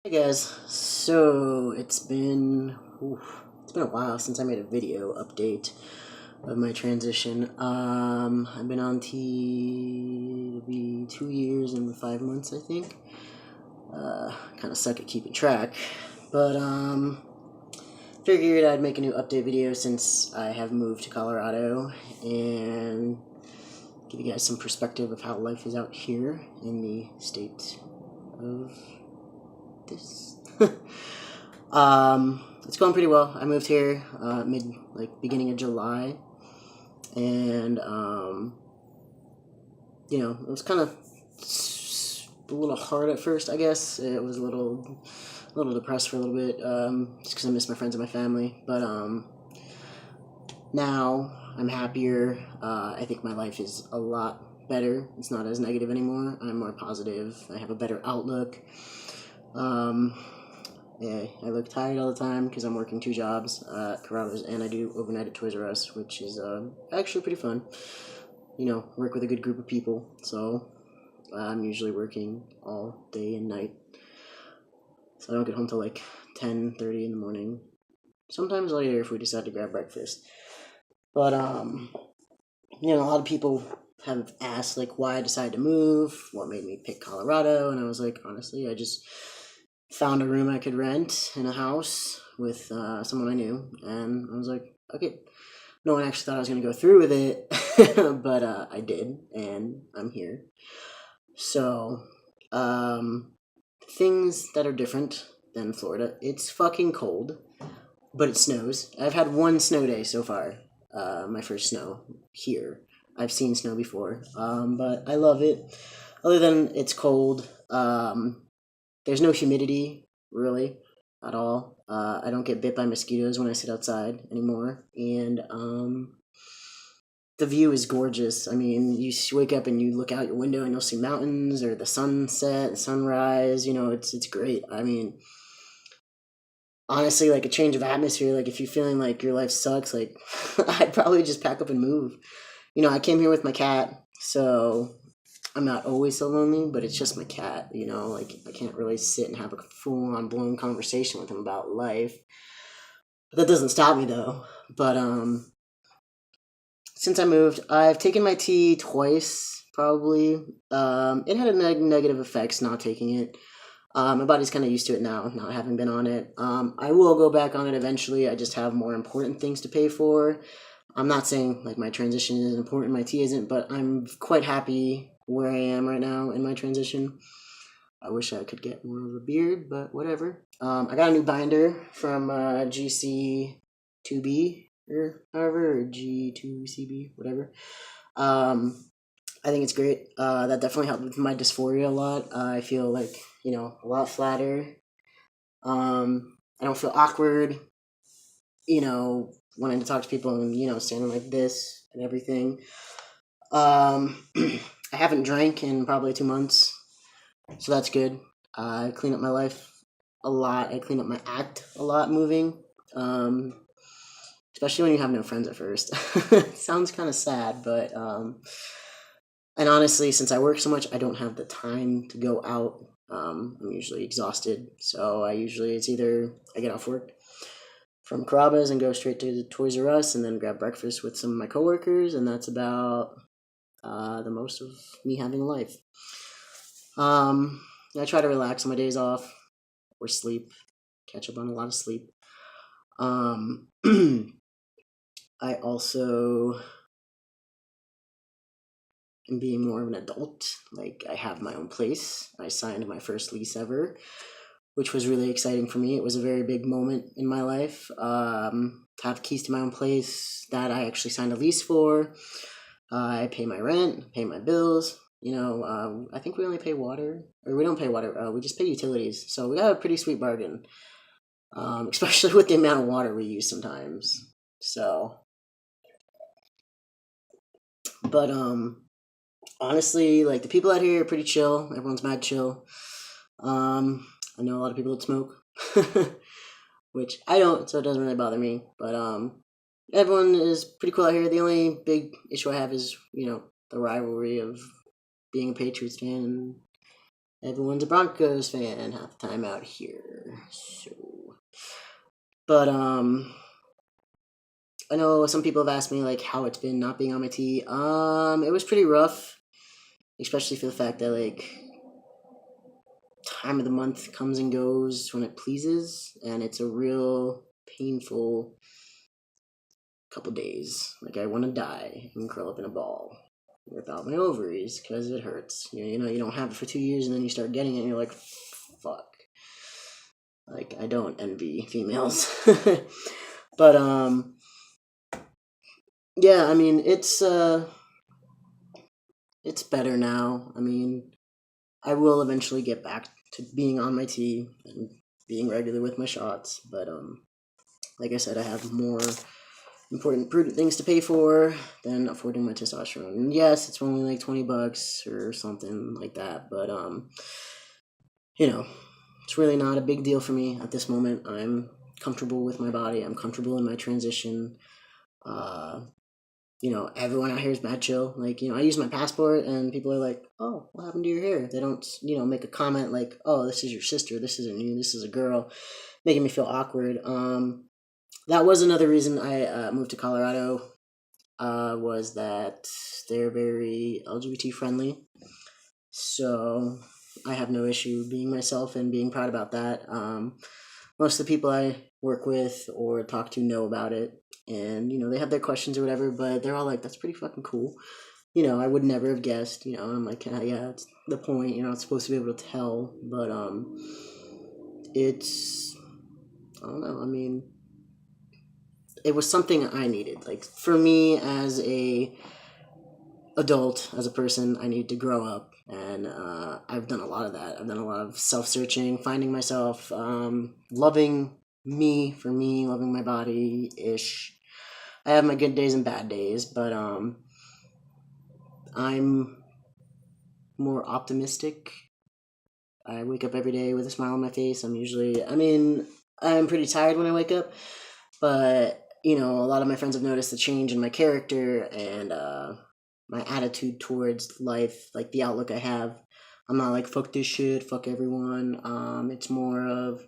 Hey guys, so it's been a while since I made a video update of my transition. I've been on T it'll be 2 years and 5 months, I think. Kind of suck at keeping track, but figured I'd make a new update video since I have moved to Colorado and give you guys some perspective of how life is out here in the state of this. It's going pretty well. I moved here beginning of July, and it was kind of a little hard at first. I guess it was a little depressed for a little bit, just because I miss my friends and my family. But now I'm happier. I think my life is a lot better. It's not as negative anymore. I'm more positive. I have a better outlook. Um, Yeah, I look tired all the time because I'm working two jobs at Carrabba's and I do overnight at Toys R Us, which is actually pretty fun. Work with a good group of people, so I'm usually working all day and night. So I don't get home till like 10:30 in the morning. Sometimes later if we decide to grab breakfast. But a lot of people have asked like why I decided to move, what made me pick Colorado, and I was like, honestly, I just found a room I could rent in a house with someone I knew, and I was like, okay. No one actually thought I was going to go through with it, but I did, and I'm here. So, um, things that are different than Florida. It's fucking cold, but it snows. I've had one snow day so far. My first snow here. I've seen snow before, but I love it. Other than it's cold, there's no humidity, really, at all. I don't get bit by mosquitoes when I sit outside anymore. And the view is gorgeous. I mean, you wake up and you look out your window and you'll see mountains or the sunset, sunrise. It's great. I mean, honestly, like a change of atmosphere. Like if you're feeling like your life sucks, like I'd probably just pack up and move. I came here with my cat, so I'm not always so lonely, but it's just my cat, like I can't really sit and have a full on blown conversation with him about life. But that doesn't stop me though. But since I moved, I've taken my tea twice, probably. It had a negative effects not taking it. My body's kind of used to it now, not having been on it. I will go back on it eventually. I just have more important things to pay for. I'm not saying like my transition isn't important, my tea isn't, but I'm quite happy where I am right now in my transition. I wish I could get more of a beard, but whatever. I got a new binder from GC2B or however, or G2CB, whatever. I think it's great. That definitely helped with my dysphoria a lot. I feel like, a lot flatter. I don't feel awkward, wanting to talk to people and, standing like this and everything. I haven't drank in probably 2 months, so that's good. I clean up my life a lot. I clean up my act a lot moving, um, especially when you have no friends at first. It sounds kind of sad, but and honestly, since I work so much, I don't have the time to go out. I'm usually exhausted, so it's either I get off work from Carrabba's and go straight to the Toys R Us and then grab breakfast with some of my coworkers, and that's about the most of me having a life. Um, I try to relax on my days off or sleep, catch up on a lot of sleep. Um, I also am being more of an adult. Like, I have my own place. I signed my first lease ever, which was really exciting for me. It was a very big moment in my life. To have keys to my own place that I actually signed a lease for. I pay my rent, pay my bills. I think we only pay water, or we don't pay water. We just pay utilities. So we got a pretty sweet bargain, especially with the amount of water we use sometimes. So, but honestly, like the people out here are pretty chill. Everyone's mad chill. I know a lot of people that smoke, which I don't, so it doesn't really bother me. But everyone is pretty cool out here. The only big issue I have is the rivalry of being a Patriots fan and everyone's a Broncos fan half the time out here. So, but I know some people have asked me like how it's been not being on my T. It was pretty rough, especially for the fact that like time of the month comes and goes when it pleases, and it's a real painful couple days. Like I want to die and curl up in a ball without my ovaries because it hurts. You know, you don't have it for 2 years, and then you start getting it, and you're like, fuck. Like I don't envy females, but yeah. I mean, it's better now. I mean, I will eventually get back to being on my T and being regular with my shots, but like I said, I have more important, prudent things to pay for than affording my testosterone. And yes, it's only like $20 or something like that, but you know, it's really not a big deal for me at this moment. I'm comfortable with my body. I'm comfortable in my transition. You know, everyone out here is mad chill. Like, you know, I use my passport and people are like, oh, what happened to your hair? They don't, you know, make a comment like, oh, this is your sister, this isn't you, this is a girl, making me feel awkward. That was another reason I moved to Colorado, was that they're very LGBT friendly. So I have no issue being myself and being proud about that. Most of the people I work with or talk to know about it, and you know they have their questions or whatever, but they're all like, "That's pretty fucking cool." You know, I would never have guessed. You know, and I'm like, yeah, it's the point. You know, it's supposed to be able to tell, but it's I don't know. I mean, it was something I needed. Like for me as a adult, as a person, I need to grow up, and I've done a lot of that. I've done a lot of self-searching, finding myself, loving me for me, loving my body ish. I have my good days and bad days, but I'm more optimistic. I wake up every day with a smile on my face. I mean, I'm pretty tired when I wake up, but you know, a lot of my friends have noticed the change in my character and my attitude towards life, like the outlook I have. I'm not like fuck this shit, fuck everyone. It's more of,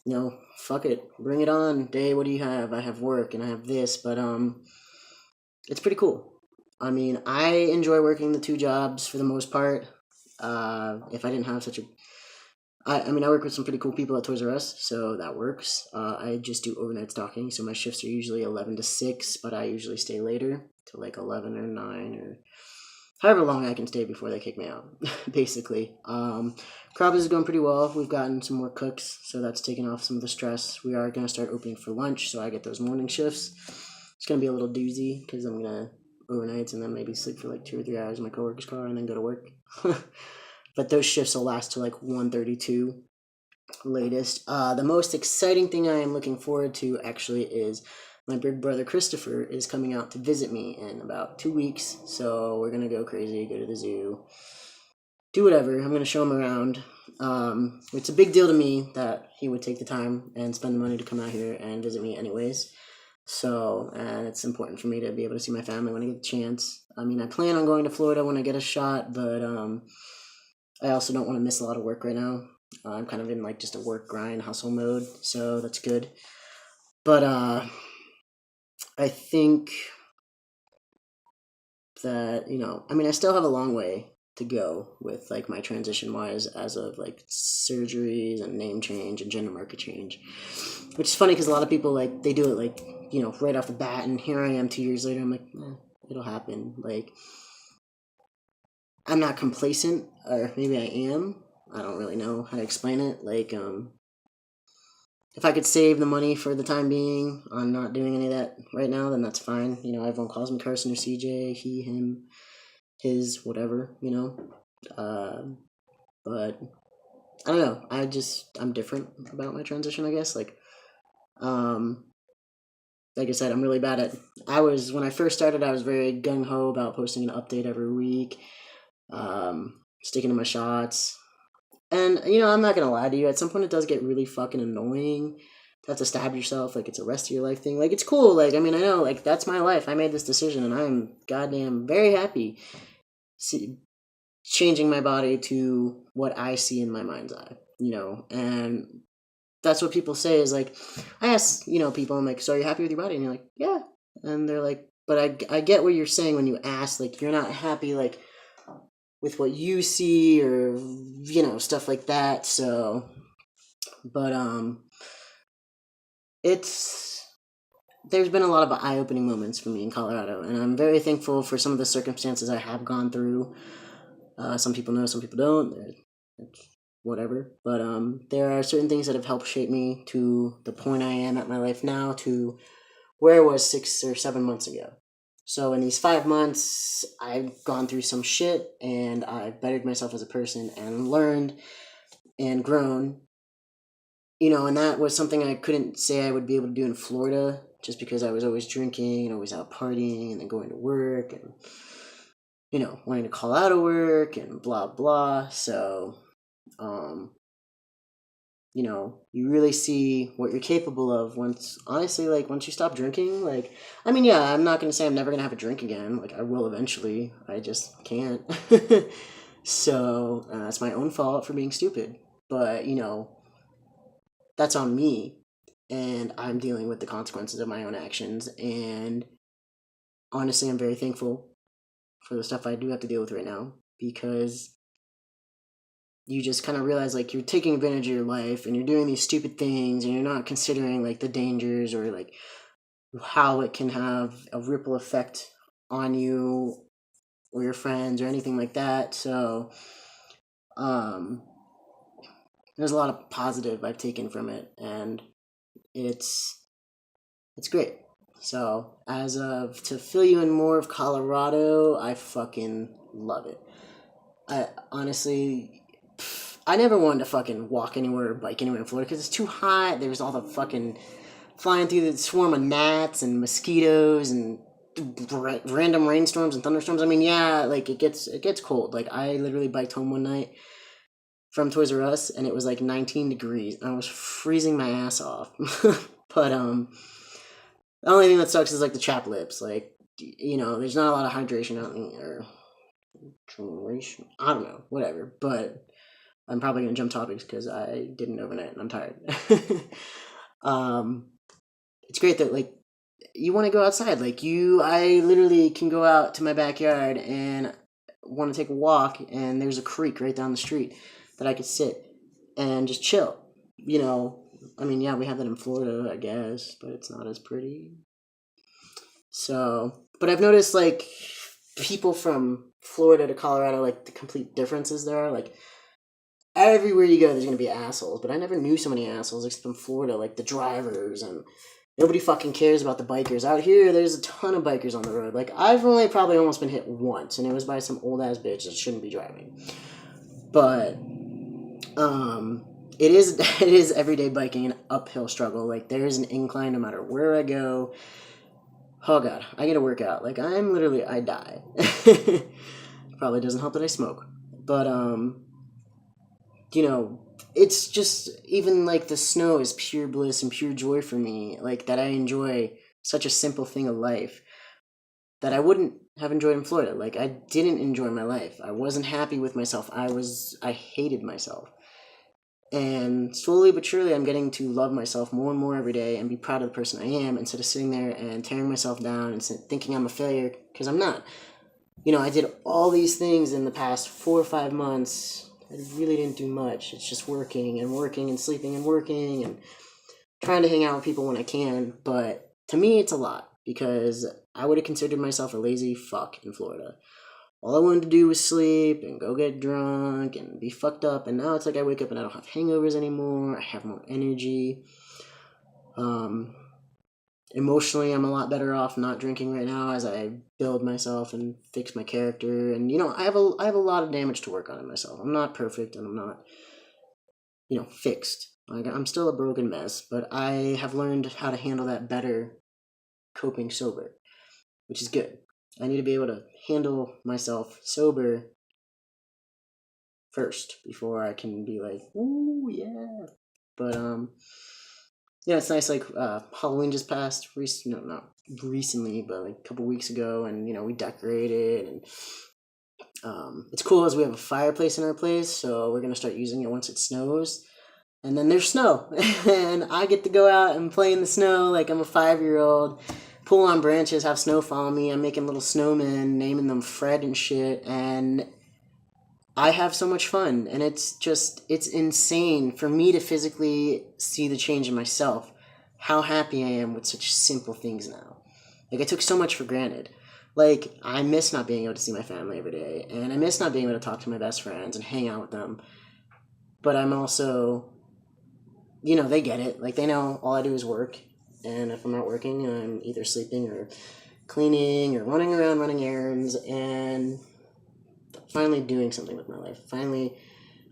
you know, fuck it, bring it on. Day, what do you have? I have work and I have this, but it's pretty cool. I mean, I enjoy working the two jobs for the most part. If I didn't have such a I mean, I work with some pretty cool people at Toys R Us, so that works. I just do overnight stocking, so my shifts are usually 11 to 6, but I usually stay later to like 11 or 9 or however long I can stay before they kick me out, basically. Crop is going pretty well. We've gotten some more cooks, so that's taken off some of the stress. We are going to start opening for lunch, so I get those morning shifts. It's going to be a little doozy because I'm going to overnights and then maybe sleep for like 2 or 3 hours in my coworker's car and then go to work. But those shifts will last till like 1:32 latest. The most exciting thing I am looking forward to actually is my big brother Christopher is coming out to visit me in about 2 weeks. So we're gonna go crazy, go to the zoo, do whatever. I'm gonna show him around. It's a big deal to me that he would take the time and spend the money to come out here and visit me anyways. So, and it's important for me to be able to see my family when I get the chance. I mean, I plan on going to Florida when I get a shot, but I also don't want to miss a lot of work right now. I'm kind of in like just a work grind hustle mode, so that's good. But I think that, you know, I mean, I still have a long way to go with like my transition wise as of like surgeries and name change and gender marker change, which is funny because a lot of people like they do it like, you know, right off the bat, and here I am 2 years later. I'm like, it'll happen. Like, I'm not complacent, or maybe I am. I don't really know how to explain it. Like, if I could save the money for the time being on not doing any of that right now, then that's fine. You know, everyone calls me Carson or CJ, he, him, his, whatever, you know. But I don't know. I'm different about my transition, I guess. Um, like I said, I'm really bad at. When I first started, I was very gung ho about posting an update every week, sticking to my shots. And, you know, I'm not gonna lie to you, at some point it does get really fucking annoying to have to stab yourself, like it's a rest of your life thing. Like, it's cool, like, I mean, I know, like, that's my life. I made this decision, and I'm goddamn very happy changing my body to what I see in my mind's eye, and that's what people say is like, I ask, people, I'm like, so are you happy with your body? And you're like, yeah. And they're like, but I get what you're saying when you ask, like, you're not happy, like, with what you see or, stuff like that. So, but, it's, there's been a lot of eye-opening moments for me in Colorado, and I'm very thankful for some of the circumstances I have gone through. Some people know, some people don't. Whatever. But there are certain things that have helped shape me to the point I am at my life now, to where I was 6 or 7 months ago. So in these 5 months, I've gone through some shit, and I've bettered myself as a person and learned and grown. And that was something I couldn't say I would be able to do in Florida, just because I was always drinking and always out partying and then going to work and, wanting to call out of work and blah, blah. So, you really see what you're capable of once you stop drinking. Like, I mean, yeah, I'm not going to say I'm never going to have a drink again. Like, I will eventually. I just can't. So, it's my own fault for being stupid. But, that's on me. And I'm dealing with the consequences of my own actions. And honestly, I'm very thankful for the stuff I do have to deal with right now, because you just kind of realize, like, you're taking advantage of your life and you're doing these stupid things, and you're not considering, like, the dangers or, like, how it can have a ripple effect on you or your friends or anything like that. So um there's a lot of positive I've taken from it, and it's great. So, as of to fill you in more of Colorado, I fucking love it. I honestly, I never wanted to fucking walk anywhere or bike anywhere in Florida because it's too hot. There's all the fucking flying through the swarm of gnats and mosquitoes and random rainstorms and thunderstorms. I mean, yeah, like it gets cold. Like, I literally biked home one night from Toys R Us, and it was like 19 degrees. I was freezing my ass off. But the only thing that sucks is like the chapped lips. Like, there's not a lot of hydration out in or hydration. I don't know, whatever. But I'm probably gonna jump topics because I didn't overnight and I'm tired. um, it's great that, like, you want to go outside. Like, I literally can go out to my backyard and want to take a walk, and there's a creek right down the street that I could sit and just chill. I mean, yeah, we have that in Florida, I guess, but it's not as pretty. So, but I've noticed, like, people from Florida to Colorado, like, the complete differences there are. Like, everywhere you go, there's gonna be assholes, but I never knew so many assholes except in Florida, like the drivers, and nobody fucking cares about the bikers. Out here, there's a ton of bikers on the road. Like, I've only probably almost been hit once, and it was by some old ass bitch that shouldn't be driving. But it is it is everyday biking an uphill struggle. Like, there is an incline no matter where I go. Oh god, I get a workout. Like, I die. Probably doesn't help that I smoke, but you know, it's just, even like the snow is pure bliss and pure joy for me. Like, that I enjoy such a simple thing of life that I wouldn't have enjoyed in Florida. Like, I didn't enjoy my life. I wasn't happy with myself. I hated myself. And slowly but surely, I'm getting to love myself more and more every day and be proud of the person I am, instead of sitting there and tearing myself down and thinking I'm a failure, because I'm not. I did all these things in the past 4 or 5 months. I really didn't do much. It's just working and working and sleeping and working and trying to hang out with people when I can. But to me, it's a lot, because I would have considered myself a lazy fuck in Florida. All I wanted to do was sleep and go get drunk and be fucked up. And now it's like I wake up and I don't have hangovers anymore. I have more energy. Um, Emotionally, I'm a lot better off not drinking right now, as I build myself and fix my character. And I have a lot of damage to work on in myself. I'm not perfect, and I'm not fixed. Like, I'm still a broken mess, but I have learned how to handle that better, coping sober, which is good. I need to be able to handle myself sober first before I can be like, ooh, yeah. But yeah, it's nice. Like, Halloween just passed. Not recently, but like a couple weeks ago, and we decorated, and It's cool as we have a fireplace in our place, so we're gonna start using it once it snows. And then there's snow, and I get to go out and play in the snow like I'm a 5-year-old. Pull on branches, have snow follow me. I'm making little snowmen, naming them Fred and shit, and I have so much fun. And it's insane for me to physically see the change in myself. How happy I am with such simple things now. Like, I took so much for granted. Like, I miss not being able to see my family every day, and I miss not being able to talk to my best friends and hang out with them. But I'm also, they get it. Like, they know all I do is work, and if I'm not working, I'm either sleeping or cleaning or running around running errands, and finally doing something with my life. Finally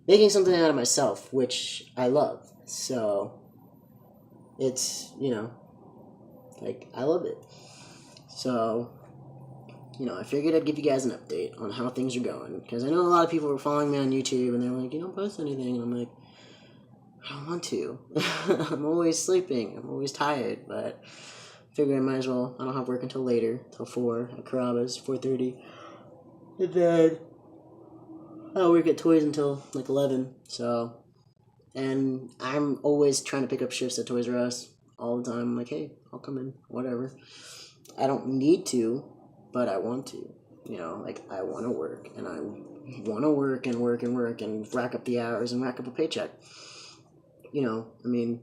making something out of myself, which I love. So, it's, like, I love it. So, I figured I'd give you guys an update on how things are going. Because I know a lot of people were following me on YouTube, and they're like, you don't post anything. And I'm like, I don't want to. I'm always sleeping. I'm always tired. But I figured I might as well. I don't have work until later, till 4 at Carrabba's, 4:30. And then I'll work at Toys until like 11. So, and I'm always trying to pick up shifts at Toys R Us all the time. I'm like, hey, I'll come in, whatever. I don't need to, but I want to. Like, I want to work, and I want to work and work and work and rack up the hours and rack up a paycheck. I mean,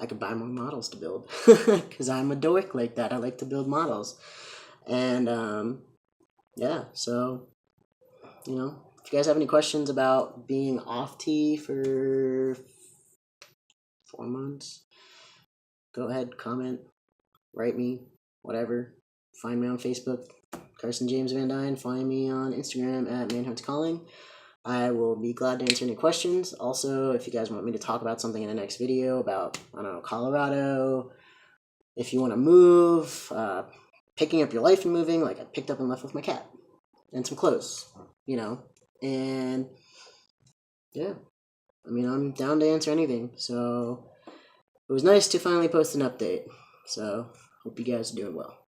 I could buy more models to build because I'm a dork like that. I like to build models. And, yeah, so, if you guys have any questions about being off T for 4 months, go ahead, comment, write me, whatever. Find me on Facebook, Carson James Van Dyne. Find me on Instagram at Manheart's Calling. I will be glad to answer any questions. Also, if you guys want me to talk about something in the next video about, I don't know, Colorado, if you want to move, picking up your life and moving, like I picked up and left with my cat and some clothes, and yeah, I mean, I'm down to answer anything. So it was nice to finally post an update. So hope you guys are doing well.